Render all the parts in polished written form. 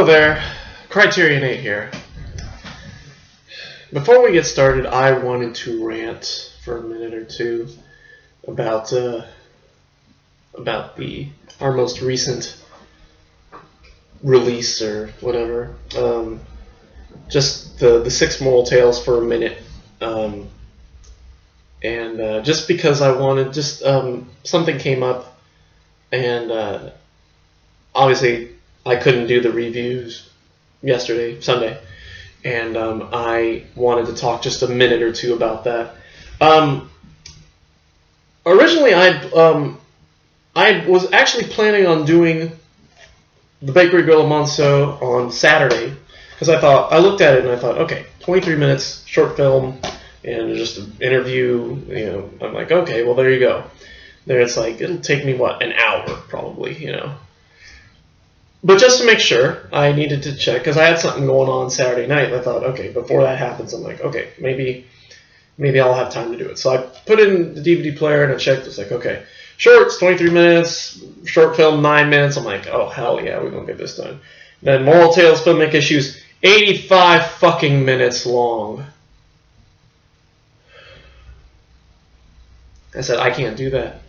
there, CriterioNate here. Before we get started, I wanted to rant for a minute or two about our most recent release or whatever. Just the 6 Moral Tales for a minute, and just because I wanted, something came up, and obviously I couldn't do the reviews yesterday, Sunday, and I wanted to talk just a minute or two about that. Originally, I was actually planning on doing the Bakery Grill of Monceau on Saturday, because I looked at it and I thought, okay, 23 minutes, short film, and just an interview, I'm like, okay, well, there you go. There it's like, it'll take me, an hour, probably, But just to make sure, I needed to check, because I had something going on Saturday night, and I thought, okay, before that happens, I'm like, okay, maybe I'll have time to do it. So I put in the DVD player, and I checked, it's like, okay, shorts, 23 minutes, short film, 9 minutes. I'm like, oh, hell yeah, we're going to get this done. Then Moral Tales, Filmic Issues, 85 fucking minutes long. I said, I can't do that.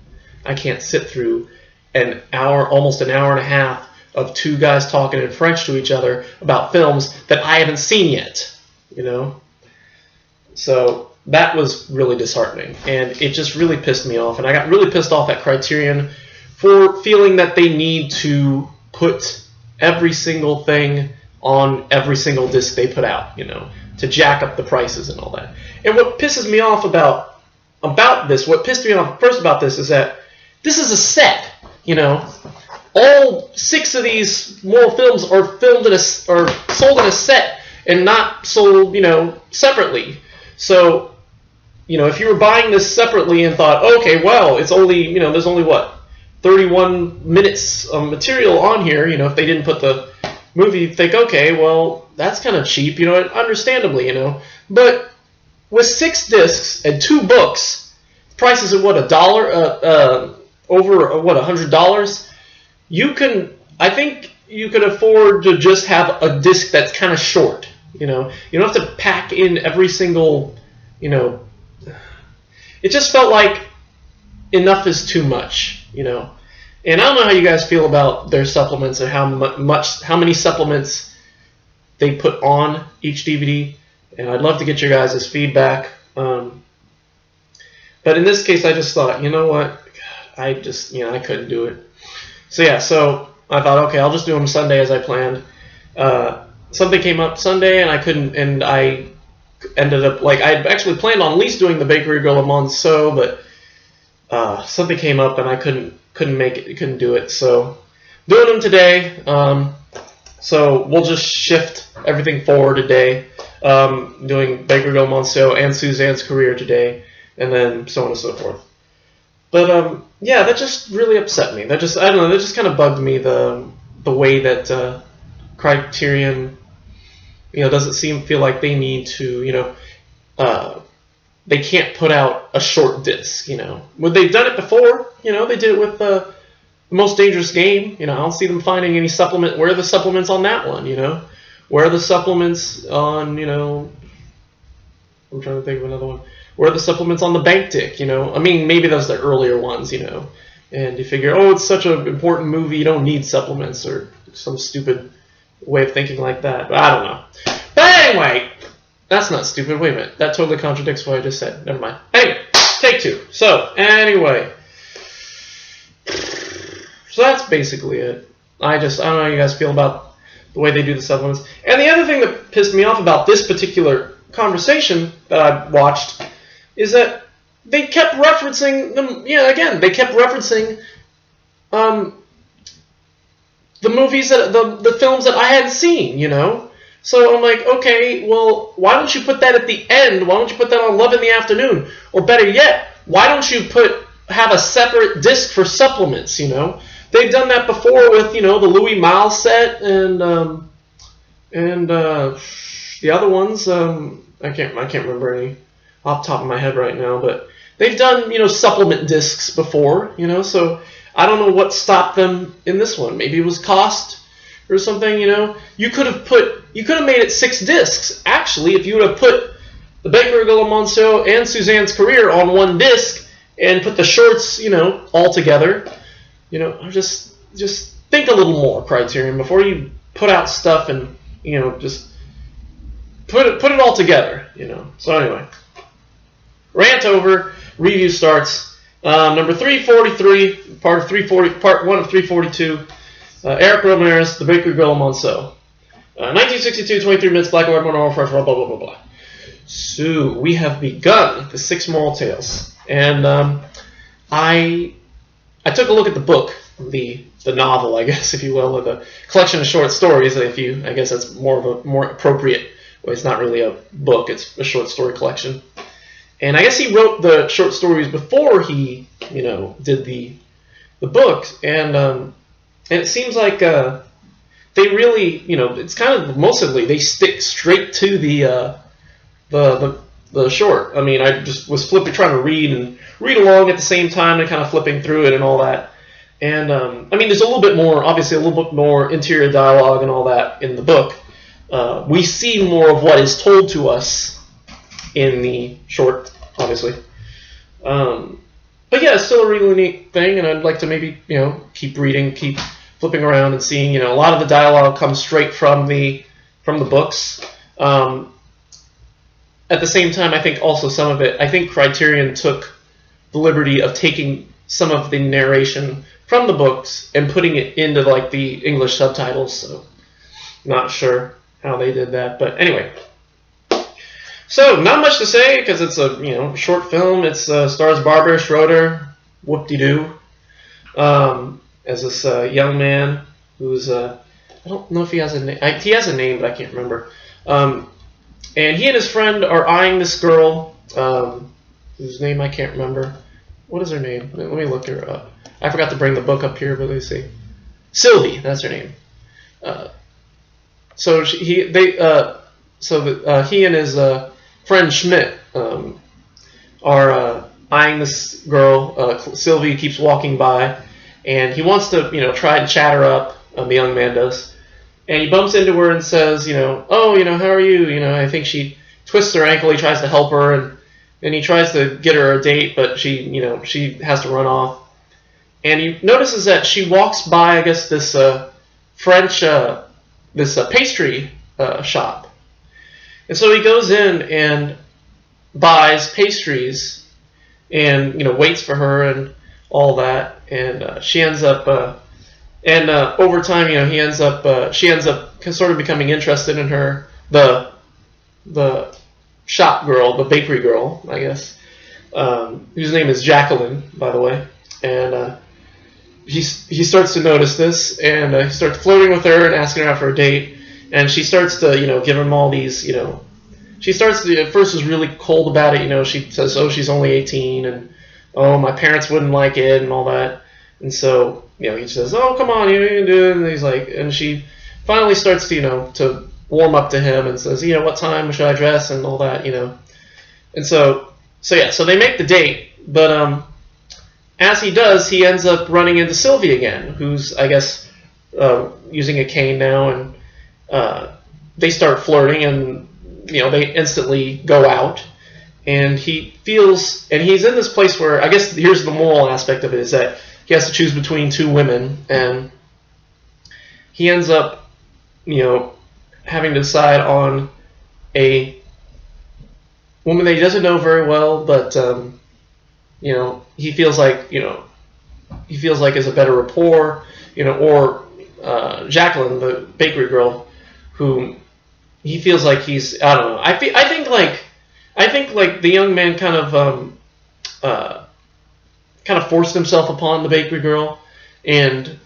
I can't sit through an hour, almost an hour and a half, of 2 guys talking in French to each other about films that I haven't seen yet, So that was really disheartening, and it just really pissed me off, and I got really pissed off at Criterion for feeling that they need to put every single thing on every single disc they put out, to jack up the prices and all that. And what pisses me off about this, what pissed me off first about this is that this is a set, All 6 of these moral films are sold in a set and not sold, separately. So, if you were buying this separately and thought, okay, well, it's only, there's only 31 minutes of material on here. If they didn't put the movie, you think, okay, well, that's kind of cheap, understandably, But with 6 discs and 2 books, prices of $1? Over $100? I think you could afford to just have a disc that's kind of short, You don't have to pack in every single, It just felt like enough is too much, And I don't know how you guys feel about their supplements and how many supplements they put on each DVD, and I'd love to get your guys' feedback. But in this case, I just thought, you know what? I couldn't do it. So I thought, okay, I'll just do them Sunday as I planned. Something came up Sunday, and I couldn't, and I ended up, I had actually planned on at least doing the Bakery Grill of Monceau, but something came up, and I couldn't make it, couldn't do it. So doing them today. So we'll just shift everything forward today. Doing Bakery Grill of Monceau and Suzanne's career today, and then so on and so forth. But yeah, that just really upset me. I don't know, that just kind of bugged me, the way that Criterion, doesn't feel like they need to, they can't put out a short disc, Well, they've done it before, they did it with the Most Dangerous Game, I don't see them finding any supplement. Where are the supplements on that one, Where are the supplements on, I'm trying to think of another one. Where are the supplements on the Bank Dick, I mean, maybe those are the earlier ones, And you figure, oh, it's such an important movie, you don't need supplements, or some stupid way of thinking like that. But I don't know. But anyway, that's not stupid. Wait a minute. That totally contradicts what I just said. Never mind. Anyway, take 2. So, anyway. So that's basically it. I don't know how you guys feel about the way they do the supplements. And the other thing that pissed me off about this particular conversation that I watched is that they kept referencing them. Again, they kept referencing the movies the films that I hadn't seen. So I'm like, okay, well, why don't you put that at the end? Why don't you put that on Love in the Afternoon? Or better yet, why don't you have a separate disc for supplements? They've done that before with the Louis Malle set and the other ones. I can't remember any off the top of my head right now, but they've done supplement discs before. So I don't know what stopped them in this one. Maybe it was cost. or something, you know, you could have made it 6 discs. Actually, if you would have put the Bakery Girl of Monceau and Suzanne's career on one disc and put the shorts, you know, all together, you know, just think a little more, Criterion, before you put out stuff and, you know, just put it all together, you know. So anyway, rant over, review starts. Number 343, part 1 of 342. Eric Rohmer's The Bakery Girl of Monceau. 1962, 23 minutes, black and white, mono, fresh, blah, blah, blah, blah, blah. So, we have begun the 6 Moral Tales. And I took a look at the book, the novel, I guess, if you will, or the collection of short stories, I guess that's more appropriate. Well, it's not really a book, it's a short story collection. And I guess he wrote the short stories before he, you know, did the book. And it seems like they really, you know, it's kind of mostly they stick straight to the short. I mean, I just was trying to read along at the same time and kind of flipping through it and all that. And I mean, there's obviously a little bit more interior dialogue and all that in the book. We see more of what is told to us in the short, obviously. But yeah, it's still a really neat thing, and I'd like to maybe, you know, keep reading, keep flipping around and seeing, you know, a lot of the dialogue comes straight from the books. At the same time, I think also some of it, I think Criterion took the liberty of taking some of the narration from the books and putting it into like the English subtitles, so not sure how they did that, but anyway. So, not much to say, because it's a, you know, short film. It stars Barbara Schroeder, whoop-de-doo, as this young man who's, I don't know if he has a name. He has a name, but I can't remember. And he and his friend are eyeing this girl, whose name I can't remember. What is her name? Let me look her up. I forgot to bring the book up here, but let me see. Sylvie, that's her name. So he and his friend Schmidt are eyeing this girl. Sylvie keeps walking by, and he wants to, you know, try and chat her up. The young man does, and he bumps into her and says, you know, oh, you know, how are you? You know, I think she twists her ankle. He tries to help her, and he tries to get her a date, but she, you know, she has to run off. And he notices that she walks by, I guess, this French pastry shop. And so he goes in and buys pastries and, you know, waits for her and all that. And she ends up, over time, you know, she ends up sort of becoming interested in her, the shop girl, the bakery girl, I guess, whose name is Jacqueline, by the way. And he starts to notice this, and he starts flirting with her and asking her out for a date. And she starts to, you know, give him all these, you know, she starts to, at first is really cold about it, you know, she says, oh, she's only 18, and, oh, my parents wouldn't like it, and all that. And so, you know, he says, oh, come on, you can do it, and he's like, and she finally starts to, you know, to warm up to him and says, you know, what time should I dress, and all that, you know. And so yeah, so they make the date, but, as he does, he ends up running into Sylvie again, who's, I guess, using a cane now, and they start flirting, and, you know, they instantly go out, and he feels, and he's in this place where, I guess here's the moral aspect of it, is that he has to choose between 2 women, and he ends up, you know, having to decide on a woman that he doesn't know very well, but, you know, he feels like, you know, is a better rapport, you know, or Jacqueline, the bakery girl, who he feels like he's, I don't know. I think like the young man kind of forced himself upon the bakery girl, and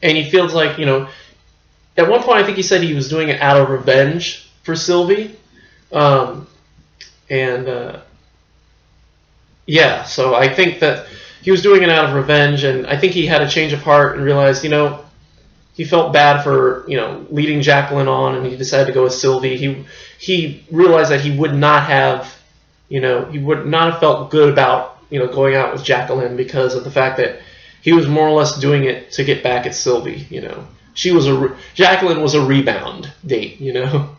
he feels like, you know, at one point I think he said he was doing it out of revenge for Sylvie, yeah, so I think that he was doing it out of revenge, and I think he had a change of heart and realized, you know, he felt bad for, you know, leading Jacqueline on, and he decided to go with Sylvie. He realized that he would not have, you know, he would not have felt good about, you know, going out with Jacqueline because of the fact that he was more or less doing it to get back at Sylvie, you know. Jacqueline was a rebound date, you know.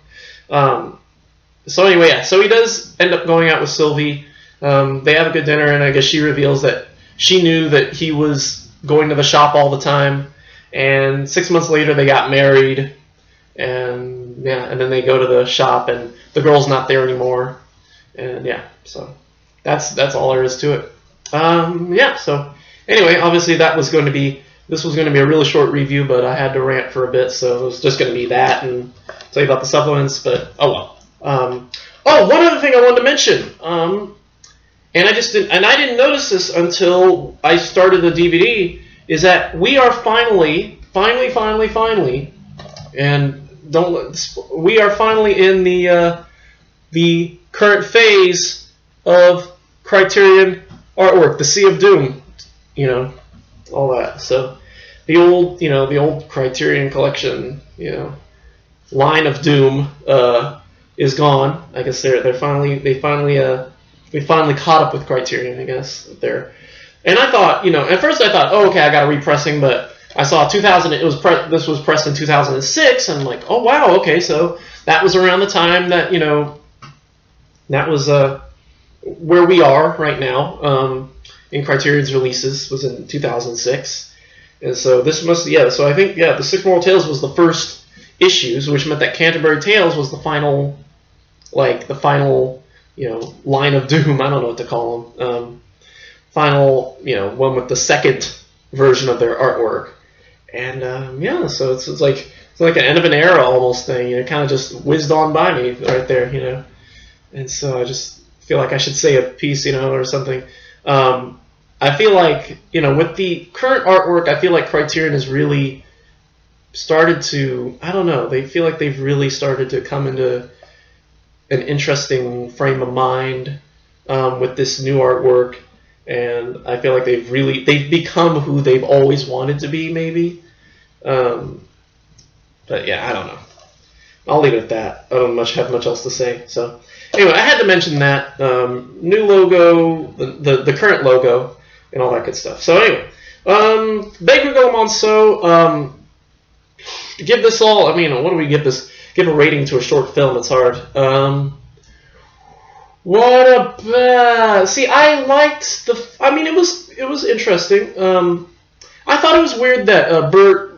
So anyway, yeah. So he does end up going out with Sylvie. They have a good dinner, and I guess she reveals that she knew that he was going to the shop all the time. And 6 months later, they got married. And yeah, and then they go to the shop, and the girl's not there anymore. And yeah, so that's all there is to it. Yeah. So anyway, obviously this was going to be a really short review, but I had to rant for a bit, so it was just going to be that and tell you about the supplements. But oh well. One other thing I wanted to mention. And I didn't notice this until I started the DVD. Is that we are finally, and we are finally in the current phase of Criterion artwork, the Sea of Doom, you know, all that. So the old Criterion collection, you know, line of Doom is gone. I guess we finally caught up with Criterion, I guess there. And I thought, you know, at first I thought, oh, okay, I got a repressing, but I saw 2000. This was pressed in 2006, and I'm like, oh wow, okay, so that was around the time that, you know, that was where we are right now in Criterion's releases was in 2006, and so this must, yeah. So I think, yeah, the Six Moral Tales was the first issues, which meant that Canterbury Tales was the final, you know, line of Doom. I don't know what to call them. Final, you know, one with the second version of their artwork, and yeah, so it's like an end of an era almost thing. You know, kind of just whizzed on by me right there, you know, and so I just feel like I should say a piece, you know, or something. I feel like, you know, with the current artwork, I feel like Criterion has really started to, I don't know, they feel like they've really started to come into an interesting frame of mind with this new artwork. And I feel like they've become who they've always wanted to be, maybe. But yeah, I don't know. I'll leave it at that. I don't have much else to say. So anyway, I had to mention that new logo, the current logo, and all that good stuff. So anyway, Baker Go Monceau. Give this all. I mean, what do we give this? Give a rating to a short film. It's hard. What about? See, I liked I mean, it was interesting. I thought it was weird that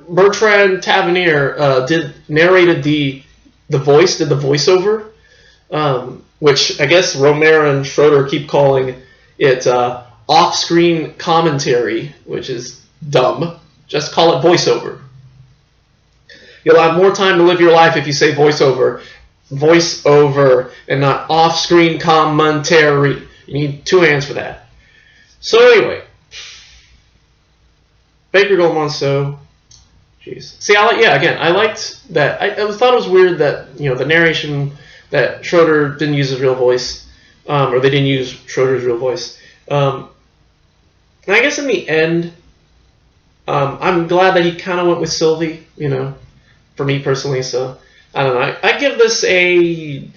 Bertrand Tavernier narrated the voiceover, which I guess Rohmer and Schroeder keep calling it off-screen commentary, which is dumb. Just call it voiceover. You'll have more time to live your life if you say voiceover, and not off-screen commentary. You need 2 hands for that. So anyway, Baker Go Monceau. Jeez. See, I liked that. I thought it was weird that, you know, the narration that Schroeder didn't use his real voice, or they didn't use Schroeder's real voice. And I guess in the end, I'm glad that he kind of went with Sylvie, you know, for me personally. So I don't know. I give this a.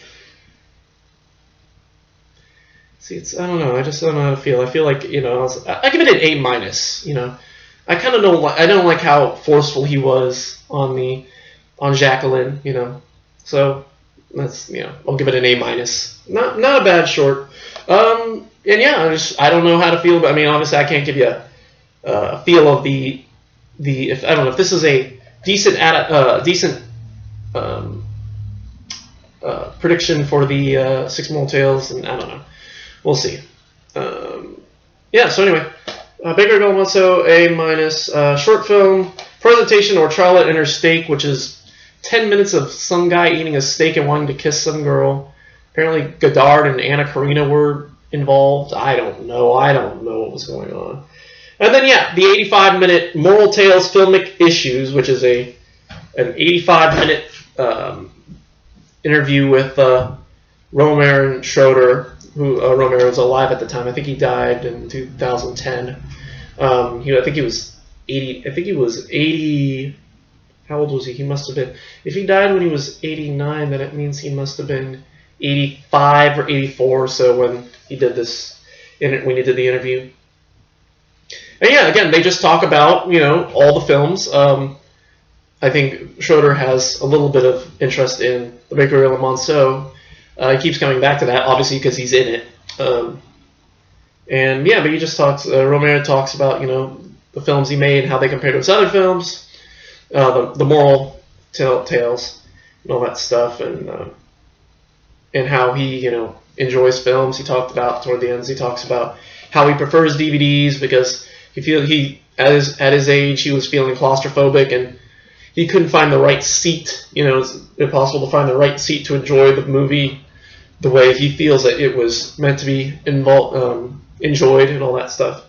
See, I don't know. I just don't know how to feel. I feel like, you know, I give it an A-. You know, I kind of don't like. I don't like how forceful he was on Jacqueline. You know, so that's, you know, I'll give it an A-. Not a bad short. And yeah, I don't know how to feel. But I mean, obviously, I can't give you a feel of the if I don't know if this is a decent prediction for the Six Moral Tales, and I don't know. We'll see. Yeah, so anyway, Baker Go Monceau, A-. Short film, presentation or trial at Interstate, which is 10 minutes of some guy eating a steak and wanting to kiss some girl. Apparently Godard and Anna Karina were involved. I don't know what was going on. And then, yeah, the 85-minute Moral Tales Filmic Issues, which is an 85-minute interview with Rohmer and Schroeder, who Rohmer was alive at the time. I think he died in 2010. I think he was 80. I think he was 80. How old was he? He must have been. If he died when he was 89, then it means he must have been 85 or 84. So when he did this, when he did the interview. And yeah, again, they just talk about, you know, all the films. I think Schroeder has a little bit of interest in the Baker Grill and Monceau. He keeps coming back to that, obviously because he's in it. And yeah, but he just talks. Rohmer talks about the films he made and how they compare to his other films, the moral tales and all that stuff, and how he enjoys films. He talked about toward the ends. He talks about how he prefers DVDs because at his age he was feeling claustrophobic and he couldn't find the right seat. It's impossible to find the right seat to enjoy the movie the way he feels that it was meant to be enjoyed and all that stuff.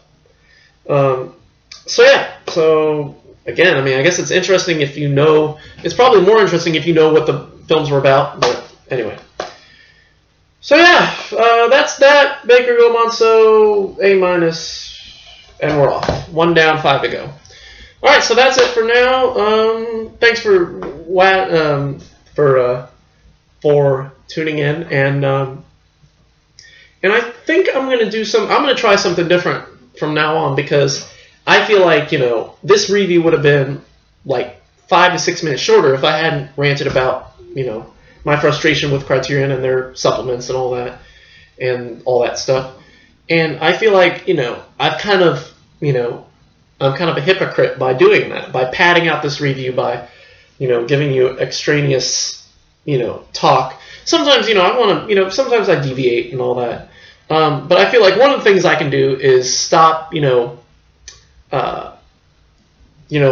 So again, I mean, I guess it's interesting if you know. It's probably more interesting if you know what the films were about. But anyway. So yeah, that's that. Baker Grill Monceau, A-, and we're off. 1 down, 5 to go. All right, so that's it for now. Thanks for tuning in, and I think I'm gonna try something different from now on because I feel like this review would have been like 5 to 6 minutes shorter if I hadn't ranted about my frustration with Criterion and their supplements and all that stuff. And I feel like I'm kind of a hypocrite by doing that, by padding out this review, by giving you extraneous talk. Sometimes I want to sometimes I deviate and all that. But I feel like one of the things I can do is stop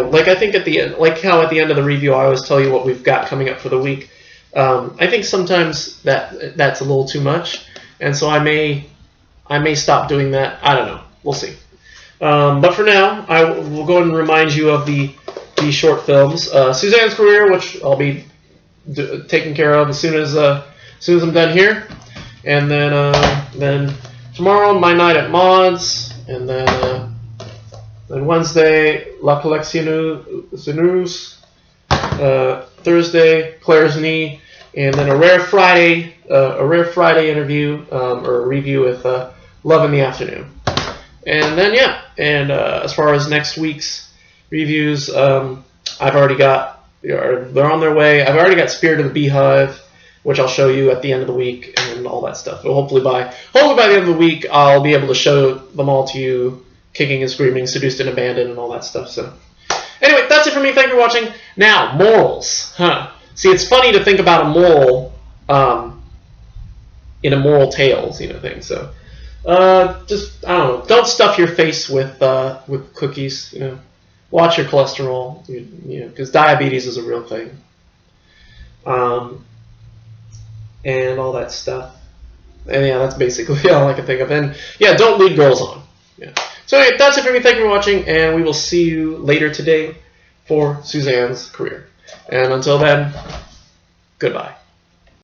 like I think at the end, like how at the end of the review I always tell you what we've got coming up for the week. I think sometimes that's a little too much, and so I may stop doing that. I don't know. We'll see. But for now, I will go and remind you of the short films. Suzanne's Career, which I'll be taking care of as soon as I'm done here, and then tomorrow my night at Maud's, and then Wednesday La Collectionneuse, Thursday Claire's Knee, and then a Rare Friday interview or a review with Love in the Afternoon. And then as far as next week's reviews, I've already got, they're on their way. I've already got Spirit of the Beehive, which I'll show you at the end of the week and all that stuff. But hopefully by the end of the week I'll be able to show them all to you, Kicking and Screaming, Seduced and Abandoned, and all that stuff. So anyway, that's it for me. Thank you for watching. Now, morals. See, it's funny to think about a moral in a moral tales, thing. So just, I don't know, don't stuff your face with cookies, Watch your cholesterol, because diabetes is a real thing. And all that stuff. And yeah, that's basically all I can think of. And yeah, don't lead girls on. Yeah. So anyway, that's it for me. Thank you for watching, and we will see you later today for Suzanne's Career. And until then, goodbye.